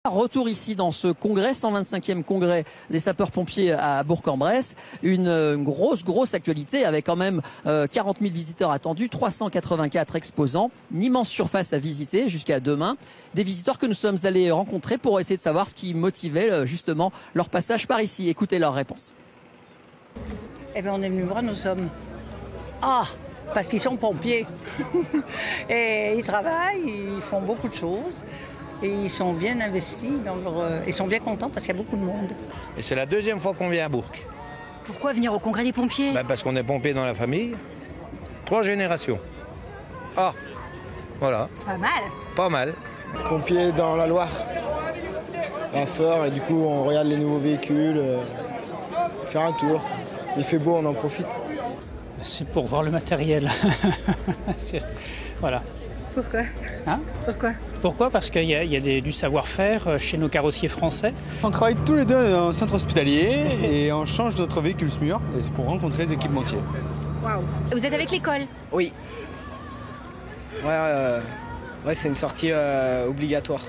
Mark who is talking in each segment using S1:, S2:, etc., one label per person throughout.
S1: Retour ici dans ce congrès, 125e congrès des sapeurs-pompiers à Bourg-en-Bresse. Une grosse actualité avec quand même 40 000 visiteurs attendus, 384 exposants, une immense surface à visiter jusqu'à demain. Des visiteurs que nous sommes allés rencontrer pour essayer de savoir ce qui motivait justement leur passage par ici. Écoutez leurs réponses.
S2: Eh bien, on est venu voir nos hommes. Ah, parce qu'ils sont pompiers. Et ils travaillent, ils font beaucoup de choses. Et ils sont bien investis, ils sont bien contents parce qu'il y a beaucoup de monde.
S3: Et c'est la deuxième fois qu'on vient à Bourg.
S4: Pourquoi venir au congrès des pompiers?
S3: Parce qu'on est pompiers dans la famille. 3 générations. Ah, voilà.
S4: Pas mal.
S3: Pas mal.
S5: Pompiers dans la Loire, à Feur, et du coup on regarde les nouveaux véhicules, faire un tour. Il fait beau, on en profite.
S6: C'est pour voir le matériel. Voilà.
S4: Pourquoi? Pourquoi?
S6: Pourquoi? Parce qu'il y a du savoir-faire chez nos carrossiers français.
S7: On travaille tous les deux dans un centre hospitalier et on change notre véhicule SMUR et c'est pour rencontrer les équipementiers.
S4: Waouh. Vous êtes avec l'école?
S5: Oui. Ouais, c'est une sortie obligatoire.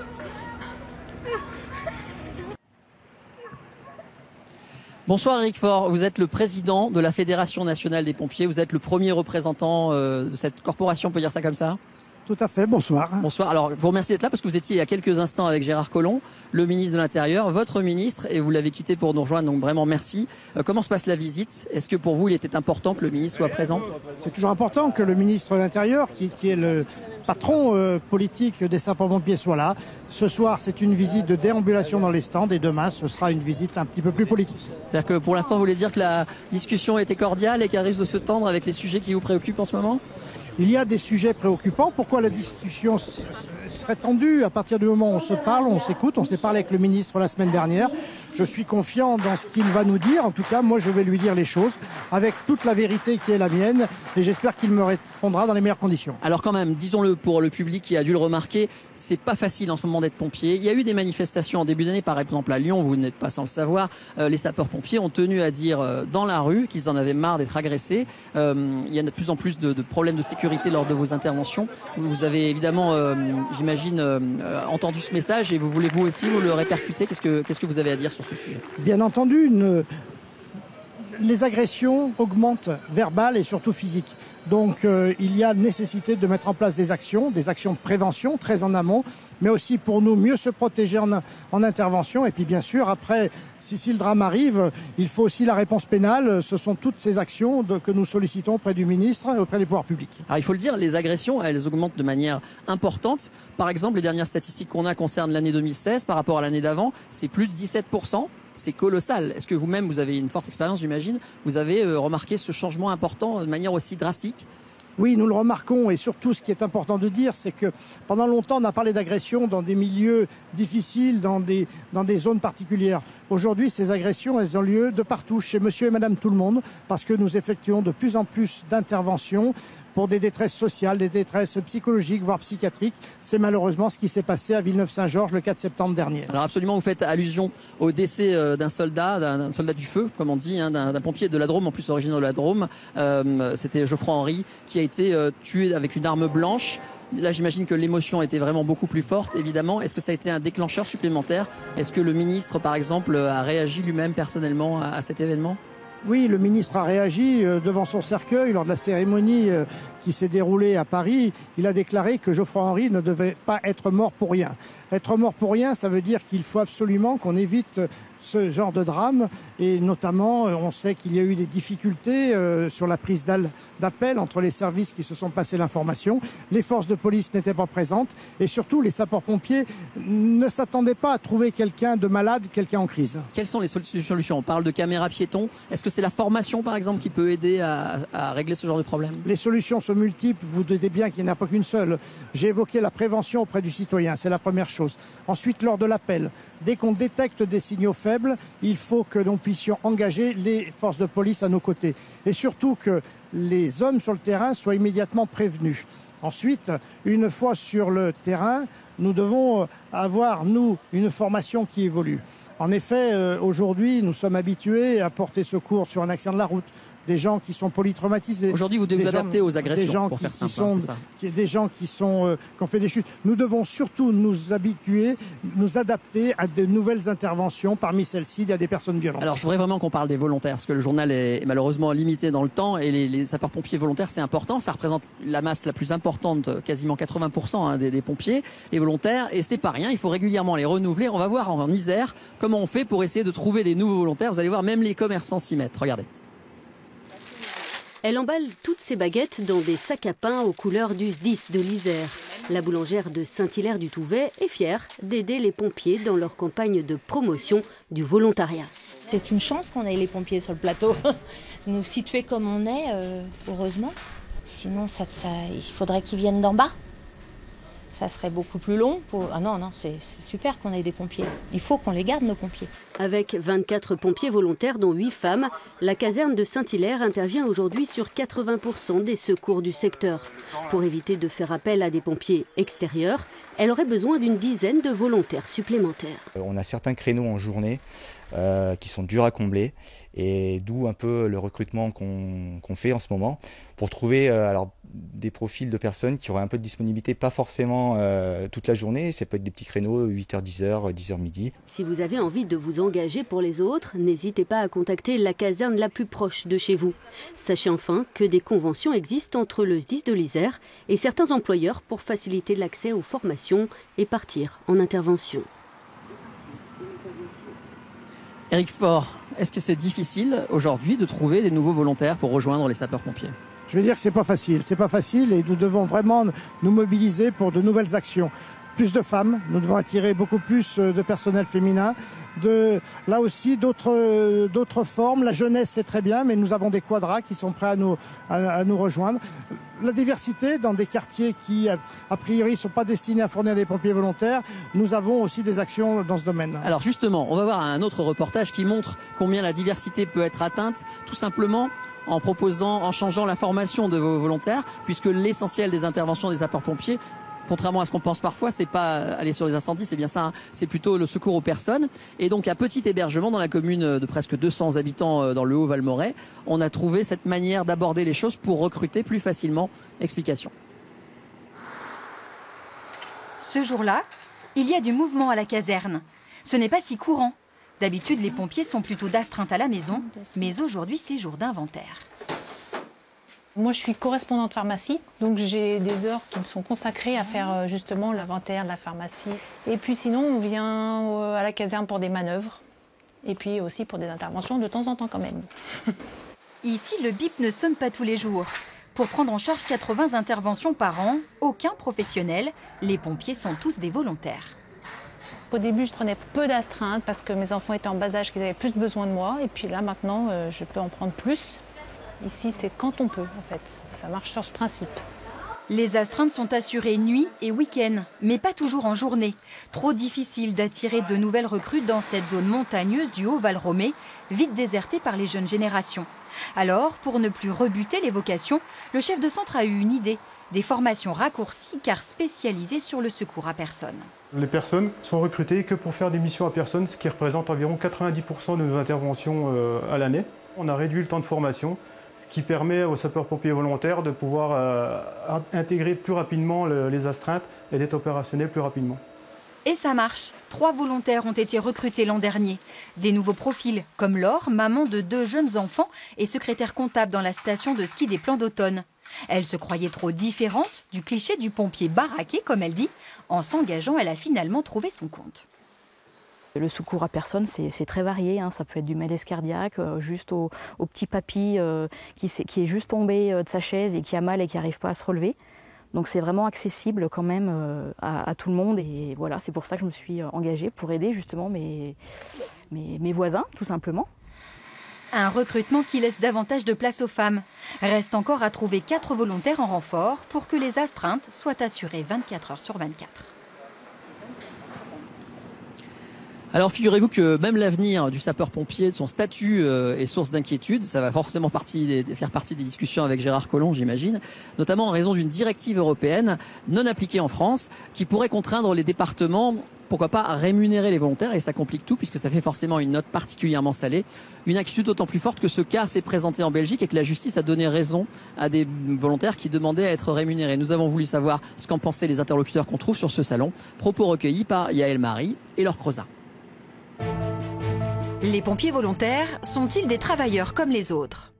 S1: Bonsoir Eric Faure, vous êtes le président de la Fédération nationale des pompiers, vous êtes le premier représentant de cette corporation, on peut dire ça comme ça?
S8: Tout à fait, bonsoir.
S1: Bonsoir, alors je vous remercie d'être là parce que vous étiez il y a quelques instants avec Gérard Collomb, le ministre de l'Intérieur, votre ministre, et vous l'avez quitté pour nous rejoindre, donc vraiment merci. Comment se passe la visite? Est-ce que pour vous il était important que le ministre soit présent?
S8: C'est toujours important que le ministre de l'Intérieur, qui est le patron politique des sapeurs-pompiers, soit là. Ce soir, c'est une visite de déambulation dans les stands et demain, ce sera une visite un petit peu plus politique.
S1: C'est-à-dire que pour l'instant, vous voulez dire que la discussion était cordiale et qu'elle risque de se tendre avec les sujets qui vous préoccupent en ce moment?
S8: Il y a des sujets préoccupants. Pourquoi la discussion serait tendue? À partir du moment où on se parle, on s'écoute. On s'est parlé avec le ministre la semaine dernière. Je suis confiant dans ce qu'il va nous dire. En tout cas, moi, je vais lui dire les choses avec toute la vérité qui est la mienne. Et j'espère qu'il me répondra dans les meilleures conditions.
S1: Alors quand même, disons-le pour le public qui a dû le remarquer, c'est pas facile en ce moment d'être pompier. Il y a eu des manifestations en début d'année, par exemple à Lyon, vous n'êtes pas sans le savoir. Les sapeurs-pompiers ont tenu à dire dans la rue qu'ils en avaient marre d'être agressés. Il y a de plus en plus de problèmes de sécurité lors de vos interventions. Vous avez évidemment, j'imagine, entendu ce message et vous voulez vous aussi vous le répercuter. Qu'est-ce que vous avez à dire sur ce sujet?
S8: Bien entendu, les agressions augmentent verbales et surtout physiques. Donc il y a nécessité de mettre en place des actions de prévention très en amont, mais aussi pour nous mieux se protéger en intervention. Et puis bien sûr, après, si le drame arrive, il faut aussi la réponse pénale. Ce sont toutes ces actions que nous sollicitons auprès du ministre et auprès des pouvoirs publics.
S1: Alors il faut le dire, les agressions, elles augmentent de manière importante. Par exemple, les dernières statistiques qu'on a concernent l'année 2016 par rapport à l'année d'avant, c'est plus de 17%. C'est colossal. Est-ce que vous-même, vous avez une forte expérience, j'imagine, vous avez remarqué ce changement important de manière aussi drastique?
S8: Oui, nous le remarquons, et surtout ce qui est important de dire, c'est que pendant longtemps on a parlé d'agressions dans des milieux difficiles, dans des zones particulières. Aujourd'hui, ces agressions, elles ont lieu de partout, chez monsieur et madame tout le monde, parce que nous effectuons de plus en plus d'interventions pour des détresses sociales, des détresses psychologiques, voire psychiatriques. C'est malheureusement ce qui s'est passé à Villeneuve-Saint-Georges le 4 septembre dernier.
S1: Alors absolument, vous faites allusion au décès d'un soldat du feu, comme on dit, d'un pompier de la Drôme, en plus originaire de la Drôme. C'était Geoffroy Henry qui a été tué avec une arme blanche. Là, j'imagine que l'émotion était vraiment beaucoup plus forte, évidemment. Est-ce que ça a été un déclencheur supplémentaire? Est-ce que le ministre, par exemple, a réagi lui-même personnellement à cet événement?
S8: Oui, le ministre a réagi devant son cercueil lors de la cérémonie qui s'est déroulée à Paris. Il a déclaré que Geoffroy Henry ne devait pas être mort pour rien. Être mort pour rien, ça veut dire qu'il faut absolument qu'on évite ce genre de drame, et notamment on sait qu'il y a eu des difficultés sur la prise d'appel entre les services qui se sont passés l'information. Les forces de police n'étaient pas présentes et surtout les sapeurs-pompiers ne s'attendaient pas à trouver quelqu'un de malade, quelqu'un en crise.
S1: Quelles sont les solutions? On parle de caméras piétons. Est-ce que c'est la formation par exemple qui peut aider à régler ce genre de problème?
S8: Les solutions sont multiples, vous doutez bien qu'il n'y en a pas qu'une seule. J'ai évoqué la prévention auprès du citoyen, c'est la première chose. Ensuite, lors de l'appel, dès qu'on détecte des signaux faibles, il faut que nous puissions engager les forces de police à nos côtés. Et surtout que les hommes sur le terrain soient immédiatement prévenus. Ensuite, une fois sur le terrain, nous devons avoir, nous, une formation qui évolue. En effet, aujourd'hui, nous sommes habitués à porter secours sur un accident de la route, des gens qui sont polytraumatisés.
S1: Aujourd'hui, vous devez vous adapter aux agressions, pour faire simple, c'est ça.
S8: Des gens qui ont fait des chutes. Nous devons surtout nous habituer, nous adapter à de nouvelles interventions. Parmi celles-ci, il y a des personnes violentes.
S1: Alors, je voudrais vraiment qu'on parle des volontaires, parce que le journal est malheureusement limité dans le temps, et les sapeurs-pompiers volontaires, c'est important. Ça représente la masse la plus importante, quasiment 80% des pompiers, les volontaires, et c'est pas rien. Il faut régulièrement les renouveler. On va voir en Isère comment on fait pour essayer de trouver des nouveaux volontaires. Vous allez voir, même les commerçants s'y mettent. Regardez.
S9: Elle emballe toutes ses baguettes dans des sacs à pain aux couleurs du SDIS de l'Isère. La boulangère de Saint-Hilaire-du-Touvet est fière d'aider les pompiers dans leur campagne de promotion du volontariat.
S10: C'est une chance qu'on ait les pompiers sur le plateau. Nous situer comme on est, heureusement. Sinon, il faudrait qu'ils viennent d'en bas. Ça serait beaucoup plus long. Ah non, c'est super qu'on ait des pompiers. Il faut qu'on les garde, nos pompiers.
S9: Avec 24 pompiers volontaires, dont 8 femmes, la caserne de Saint-Hilaire intervient aujourd'hui sur 80% des secours du secteur. Pour éviter de faire appel à des pompiers extérieurs, elle aurait besoin d'une dizaine de volontaires supplémentaires.
S11: On a certains créneaux en journée qui sont durs à combler, et d'où un peu le recrutement qu'on fait en ce moment pour trouver des profils de personnes qui auraient un peu de disponibilité, pas forcément toute la journée. Ça peut être des petits créneaux 8h, 10h, 10h midi.
S9: Si vous avez envie de vous engager pour les autres, n'hésitez pas à contacter la caserne la plus proche de chez vous. Sachez enfin que des conventions existent entre le SDIS de l'Isère et certains employeurs pour faciliter l'accès aux formations et partir en intervention.
S1: Éric Faure, est-ce que c'est difficile aujourd'hui de trouver des nouveaux volontaires pour rejoindre les sapeurs-pompiers ?
S8: Je veux dire que c'est pas facile et nous devons vraiment nous mobiliser pour de nouvelles actions. Plus de femmes, nous devons attirer beaucoup plus de personnel féminin. Là aussi, d'autres formes. La jeunesse, c'est très bien, mais nous avons des quadras qui sont prêts à nous rejoindre. La diversité dans des quartiers qui, a priori, ne sont pas destinés à fournir des pompiers volontaires. Nous avons aussi des actions dans ce domaine.
S1: Alors justement, on va voir un autre reportage qui montre combien la diversité peut être atteinte, tout simplement en changeant la formation de vos volontaires, puisque l'essentiel des interventions des sapeurs-pompiers, contrairement à ce qu'on pense parfois, c'est pas aller sur les incendies, c'est bien ça, c'est plutôt le secours aux personnes. Et donc à Petit Hébergement, dans la commune de presque 200 habitants dans le Haut-Valmorais, on a trouvé cette manière d'aborder les choses pour recruter plus facilement. Explication.
S4: Ce jour-là, il y a du mouvement à la caserne. Ce n'est pas si courant. D'habitude, les pompiers sont plutôt d'astreinte à la maison, mais aujourd'hui, c'est jour d'inventaire.
S12: Moi, je suis correspondante pharmacie, donc j'ai des heures qui me sont consacrées à faire justement l'inventaire de la pharmacie. Et puis sinon, on vient à la caserne pour des manœuvres, et puis aussi pour des interventions de temps en temps quand même.
S4: Ici, le bip ne sonne pas tous les jours. Pour prendre en charge 80 interventions par an, aucun professionnel, les pompiers sont tous des volontaires.
S12: Au début, je prenais peu d'astreintes parce que mes enfants étaient en bas âge, qu'ils avaient plus besoin de moi. Et puis là, maintenant, je peux en prendre plus. Ici, c'est quand on peut, en fait. Ça marche sur ce principe.
S4: Les astreintes sont assurées nuit et week-end, mais pas toujours en journée. Trop difficile d'attirer de nouvelles recrues dans cette zone montagneuse du Haut-Valromé, vite désertée par les jeunes générations. Alors, pour ne plus rebuter les vocations, le chef de centre a eu une idée. Des formations raccourcies car spécialisées sur le secours à personne.
S13: Les personnes sont recrutées que pour faire des missions à personne, ce qui représente environ 90% de nos interventions à l'année. On a réduit le temps de formation, ce qui permet aux sapeurs-pompiers volontaires de pouvoir intégrer plus rapidement les astreintes et d'être opérationnels plus rapidement.
S4: Et ça marche. 3 volontaires ont été recrutés l'an dernier. Des nouveaux profils, comme Laure, maman de 2 jeunes enfants et secrétaire comptable dans la station de ski des Plans d'Automne. Elle se croyait trop différente du cliché du pompier baraqué, comme elle dit. En s'engageant, elle a finalement trouvé son compte.
S14: Le secours à personne, c'est très varié. Ça peut être du malaise cardiaque, juste au petit papy qui est juste tombé de sa chaise et qui a mal et qui n'arrive pas à se relever. Donc c'est vraiment accessible quand même à tout le monde. Et voilà, c'est pour ça que je me suis engagée pour aider justement mes voisins, tout simplement.
S4: Un recrutement qui laisse davantage de place aux femmes. Reste encore à trouver 4 volontaires en renfort pour que les astreintes soient assurées 24 heures sur 24.
S1: Alors figurez-vous que même l'avenir du sapeur-pompier, de son statut est source d'inquiétude. Ça va forcément faire partie des discussions avec Gérard Collomb, j'imagine, notamment en raison d'une directive européenne non appliquée en France qui pourrait contraindre les départements, pourquoi pas, à rémunérer les volontaires, et ça complique tout puisque ça fait forcément une note particulièrement salée. Une inquiétude d'autant plus forte que ce cas s'est présenté en Belgique et que la justice a donné raison à des volontaires qui demandaient à être rémunérés. Nous avons voulu savoir ce qu'en pensaient les interlocuteurs qu'on trouve sur ce salon. Propos recueillis par Yaël Marie et Laure Crozat.
S4: Les pompiers volontaires sont-ils des travailleurs comme les autres ?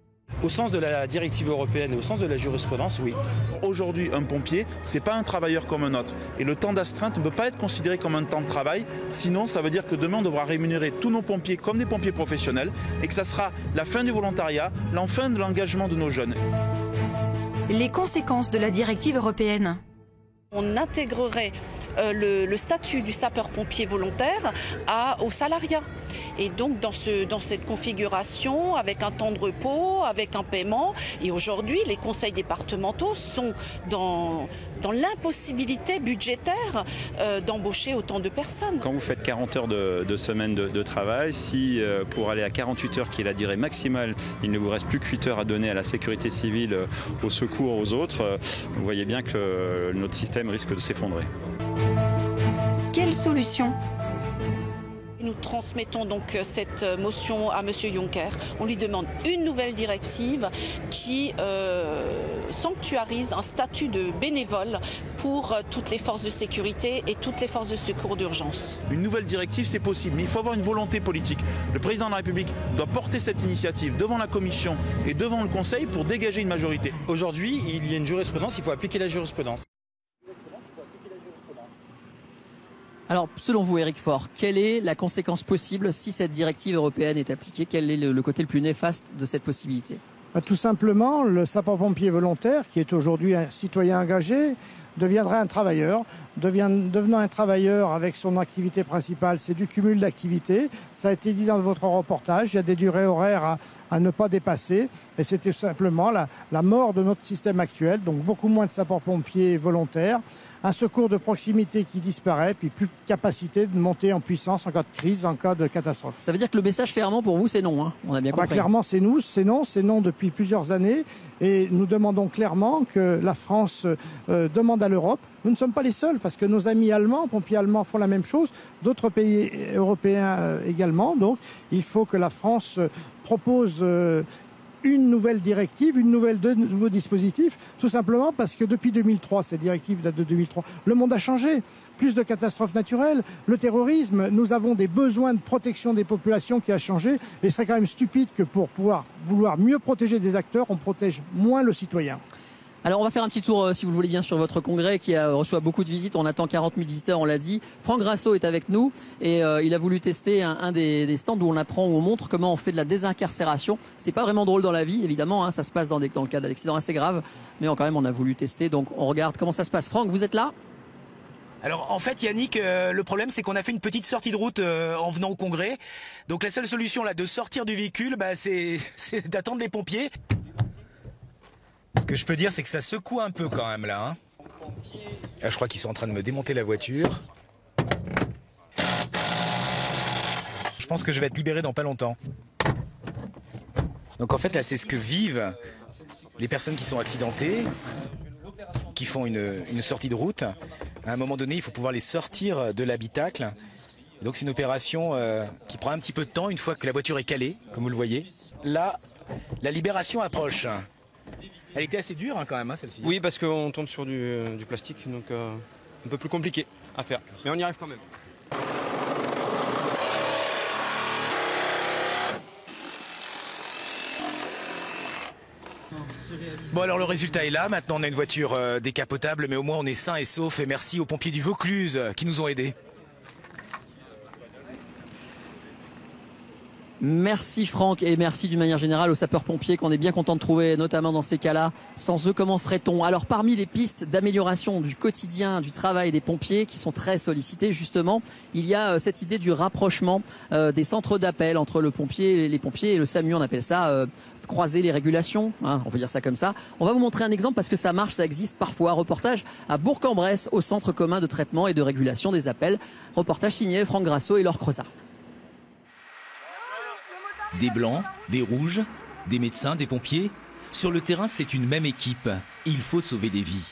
S15: Au sens de la directive européenne et au sens de la jurisprudence, oui. Aujourd'hui, un pompier, c'est pas un travailleur comme un autre. Et le temps d'astreinte ne peut pas être considéré comme un temps de travail. Sinon, ça veut dire que demain, on devra rémunérer tous nos pompiers comme des pompiers professionnels et que ça sera la fin du volontariat, la fin de l'engagement de nos jeunes.
S4: Les conséquences de la directive européenne.
S16: On intégrerait le statut du sapeur-pompier volontaire au salariat. Et donc dans cette configuration, avec un temps de repos, avec un paiement, et aujourd'hui les conseils départementaux sont dans l'impossibilité budgétaire d'embaucher autant de personnes.
S17: Quand vous faites 40 heures de semaine de travail, si pour aller à 48 heures qui est la durée maximale, il ne vous reste plus que 8 heures à donner à la sécurité civile, au secours, aux autres, vous voyez bien que notre système risque de s'effondrer.
S4: Quelle solution ?
S16: Nous transmettons donc cette motion à M. Juncker. On lui demande une nouvelle directive qui sanctuarise un statut de bénévole pour toutes les forces de sécurité et toutes les forces de secours d'urgence.
S15: Une nouvelle directive, c'est possible, mais il faut avoir une volonté politique. Le président de la République doit porter cette initiative devant la Commission et devant le Conseil pour dégager une majorité. Aujourd'hui, il y a une jurisprudence, il faut appliquer la jurisprudence.
S1: Alors, selon vous, Éric Faure, quelle est la conséquence possible si cette directive européenne est appliquée? Quel est le côté le plus néfaste de cette possibilité?
S8: Tout simplement, le sapeur-pompier volontaire, qui est aujourd'hui un citoyen engagé, deviendrait un travailleur. Devenant un travailleur avec son activité principale, c'est du cumul d'activités. Ça a été dit dans votre reportage, il y a des durées horaires à ne pas dépasser. Et c'était simplement la mort de notre système actuel. Donc beaucoup moins de sapeurs-pompiers volontaires. Un secours de proximité qui disparaît, puis plus de capacité de monter en puissance en cas de crise, en cas de catastrophe.
S1: Ça veut dire que le message, clairement, pour vous, c'est non, hein? On a bien compris.
S8: Clairement, c'est non depuis plusieurs années. Et nous demandons clairement que la France demande à l'Europe. Nous ne sommes pas les seuls, parce que nos amis allemands, pompiers allemands, font la même chose. D'autres pays européens également. Donc, il faut que la France propose une nouvelle directive, de nouveaux dispositifs, tout simplement parce que depuis 2003, cette directive date de 2003, le monde a changé. Plus de catastrophes naturelles, le terrorisme, nous avons des besoins de protection des populations qui a changé. Et ce serait quand même stupide que pour vouloir mieux protéger des acteurs, on protège moins le citoyen.
S1: Alors on va faire un petit tour, si vous le voulez bien, sur votre congrès qui reçoit beaucoup de visites. On attend 40 000 visiteurs, on l'a dit. Franck Grasso est avec nous et il a voulu tester un des stands où on apprend, où on montre comment on fait de la désincarcération. C'est pas vraiment drôle dans la vie, évidemment, hein, ça se passe dans le cas d'accidents assez graves, mais quand même on a voulu tester. Donc on regarde comment ça se passe. Franck, vous êtes là ?
S18: Alors en fait Yannick, le problème c'est qu'on a fait une petite sortie de route en venant au congrès. Donc la seule solution là de sortir du véhicule, c'est d'attendre les pompiers. Ce que je peux dire, c'est que ça secoue un peu quand même là. Là, je crois qu'ils sont en train de me démonter la voiture. Je pense que je vais être libéré dans pas longtemps. Donc en fait là, c'est ce que vivent les personnes qui sont accidentées, qui font une sortie de route. À un moment donné, il faut pouvoir les sortir de l'habitacle. Donc c'est une opération qui prend un petit peu de temps une fois que la voiture est calée, comme vous le voyez. Là, la libération approche. Elle était assez dure quand même, celle-ci.
S7: Oui, parce qu'on tourne sur du plastique, donc un peu plus compliqué à faire. Mais on y arrive quand même.
S18: Bon alors le résultat est là, maintenant on a une voiture décapotable, mais au moins on est sain et sauf. Et merci aux pompiers du Vaucluse qui nous ont aidés.
S1: Merci Franck et merci d'une manière générale aux sapeurs-pompiers qu'on est bien content de trouver, notamment dans ces cas-là. Sans eux, comment ferait-on? Alors parmi les pistes d'amélioration du quotidien, du travail des pompiers qui sont très sollicités justement, il y a cette idée du rapprochement des centres d'appel entre les pompiers et le SAMU, on appelle ça croiser les régulations, hein, on peut dire ça comme ça. On va vous montrer un exemple parce que ça marche, ça existe parfois. Reportage à Bourg-en-Bresse au centre commun de traitement et de régulation des appels. Reportage signé Franck Grasso et Laure Crozat.
S19: Des blancs, des rouges, des médecins, des pompiers. Sur le terrain, c'est une même équipe. Il faut sauver des vies.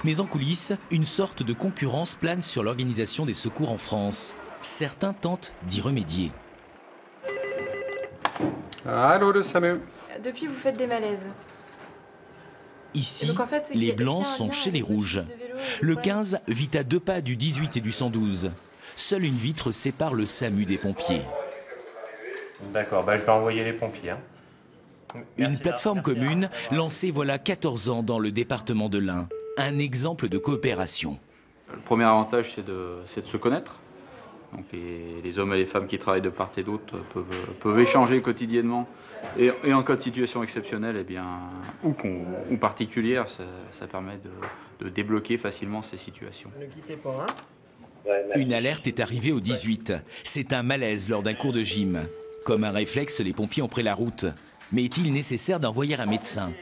S19: Mais en coulisses, une sorte de concurrence plane sur l'organisation des secours en France. Certains tentent d'y remédier.
S20: Allô, le SAMU.
S21: Depuis, vous faites des malaises.
S19: Ici,
S21: donc, en fait,
S19: les blancs sont chez les rouges. Le 15 vit à 2 pas du 18 et du 112. Seule une vitre sépare le SAMU des pompiers.
S20: D'accord, je vais envoyer les pompiers.
S19: Une plateforme commune lancée voilà 14 ans dans le département de l'Ain. Un exemple de coopération.
S22: Le premier avantage, c'est de se connaître. Donc les hommes et les femmes qui travaillent de part et d'autre peuvent échanger quotidiennement. Et en cas de situation exceptionnelle ou particulière, ça permet de débloquer facilement ces situations.
S20: Ne quittez pas,
S19: Une alerte est arrivée au 18. C'est un malaise lors d'un cours de gym. Comme un réflexe, les pompiers ont pris la route. Mais est-il nécessaire d'envoyer un médecin?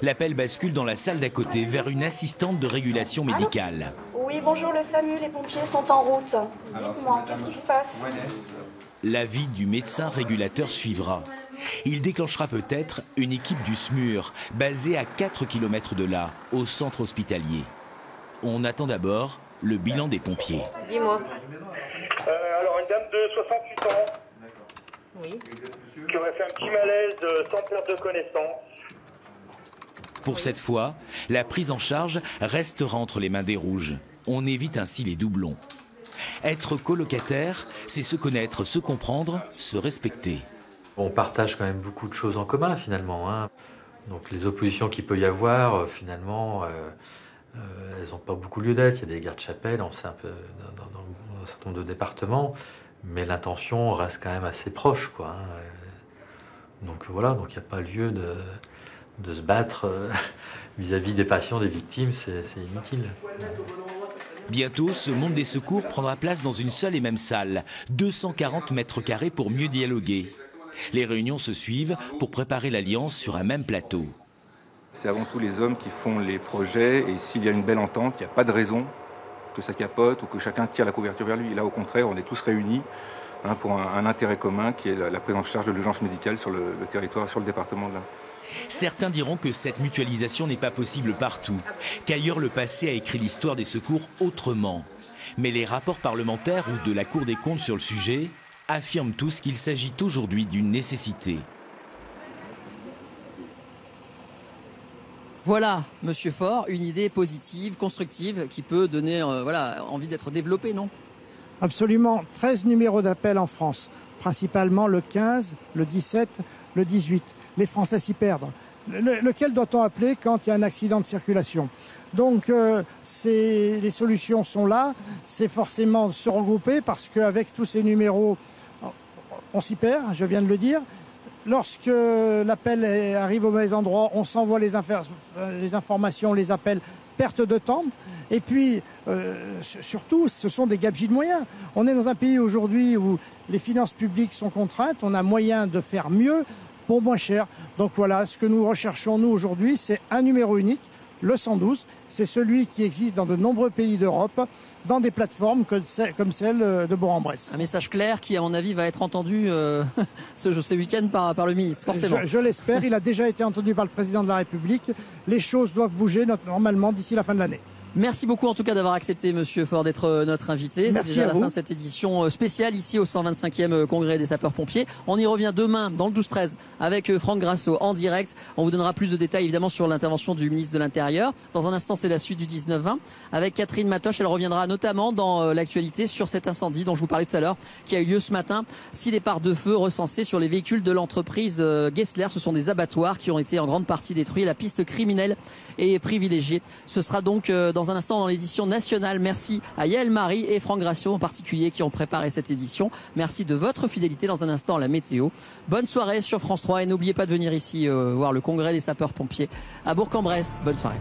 S19: L'appel bascule dans la salle d'à côté vers une assistante de régulation médicale.
S21: Oui, bonjour le SAMU, les pompiers sont en route. Dites-moi, qu'est-ce qui se passe?
S19: L'avis du médecin régulateur suivra. Il déclenchera peut-être une équipe du SMUR, basée à 4 km de là, au centre hospitalier. On attend d'abord le bilan des pompiers.
S21: Dis-moi.
S23: Alors, une dame de 68 ans.
S21: Oui.
S23: Qui aurait fait un petit malaise sans perte de connaissance.
S19: Pour cette fois, la prise en charge restera entre les mains des rouges. On évite ainsi les doublons. Être colocataire, c'est se connaître, se comprendre, se respecter.
S24: On partage quand même beaucoup de choses en commun finalement. Donc les oppositions qu'il peut y avoir, finalement, elles n'ont pas beaucoup lieu d'être. Il y a des guerres de chapelle, on sait un peu dans un certain nombre de départements, mais l'intention reste quand même assez proche, quoi. Donc voilà, donc il n'y a pas lieu de se battre vis-à-vis des patients, des victimes, c'est inutile.
S19: Bientôt, ce monde des secours prendra place dans une seule et même salle, 240 mètres carrés pour mieux dialoguer. Les réunions se suivent pour préparer l'alliance sur un même plateau.
S25: C'est avant tout les hommes qui font les projets et s'il y a une belle entente, il n'y a pas de raison que ça capote ou que chacun tire la couverture vers lui. Et là, au contraire, on est tous réunis pour un intérêt commun qui est la prise en charge de l'urgence médicale sur le territoire, sur le département de l'Ain.
S19: Certains diront que cette mutualisation n'est pas possible partout, qu'ailleurs le passé a écrit l'histoire des secours autrement. Mais les rapports parlementaires ou de la Cour des comptes sur le sujet affirment tous qu'il s'agit aujourd'hui d'une nécessité.
S1: Voilà, Monsieur Faure, une idée positive, constructive, qui peut donner envie d'être développée, non?
S8: Absolument. 13 numéros d'appel en France, principalement le 15, le 17, le 18. Les Français s'y perdent. Lequel doit-on appeler quand il y a un accident de circulation? Donc les solutions sont là, c'est forcément se regrouper parce qu'avec tous ces numéros, on s'y perd, je viens de le dire. Lorsque l'appel arrive au mauvais endroit, on s'envoie les informations, les appels, perte de temps. Et puis, surtout, ce sont des gabegies de moyens. On est dans un pays aujourd'hui où les finances publiques sont contraintes, on a moyen de faire mieux pour moins cher. Donc voilà, ce que nous recherchons, nous, aujourd'hui, c'est un numéro unique, le 112. C'est celui qui existe dans de nombreux pays d'Europe, dans des plateformes comme celle de Bourg-en-Bresse.
S1: Un message clair qui, à mon avis, va être entendu ce week-end par le ministre, forcément.
S8: Je l'espère. Il a déjà été entendu par le président de la République. Les choses doivent bouger normalement d'ici la fin de l'année.
S1: Merci beaucoup en tout cas d'avoir accepté, Monsieur Faure, d'être notre invité. C'est déjà la fin de cette édition spéciale ici au 125e congrès des sapeurs-pompiers. On y revient demain dans le 12-13 avec Franck Grasso en direct. On vous donnera plus de détails évidemment sur l'intervention du ministre de l'Intérieur. Dans un instant, c'est la suite du 19-20 avec Catherine Matoche. Elle reviendra notamment dans l'actualité sur cet incendie dont je vous parlais tout à l'heure qui a eu lieu ce matin. 6 départs de feu recensés sur les véhicules de l'entreprise Gessler. Ce sont des abattoirs qui ont été en grande partie détruits. La piste criminelle est privilégiée. Ce sera donc dans un instant dans l'édition nationale. Merci à Yael Marie et Franck Grasso en particulier qui ont préparé cette édition. Merci de votre fidélité. Dans un instant, la météo. Bonne soirée sur France 3 et n'oubliez pas de venir ici voir le congrès des sapeurs-pompiers à Bourg-en-Bresse. Bonne soirée.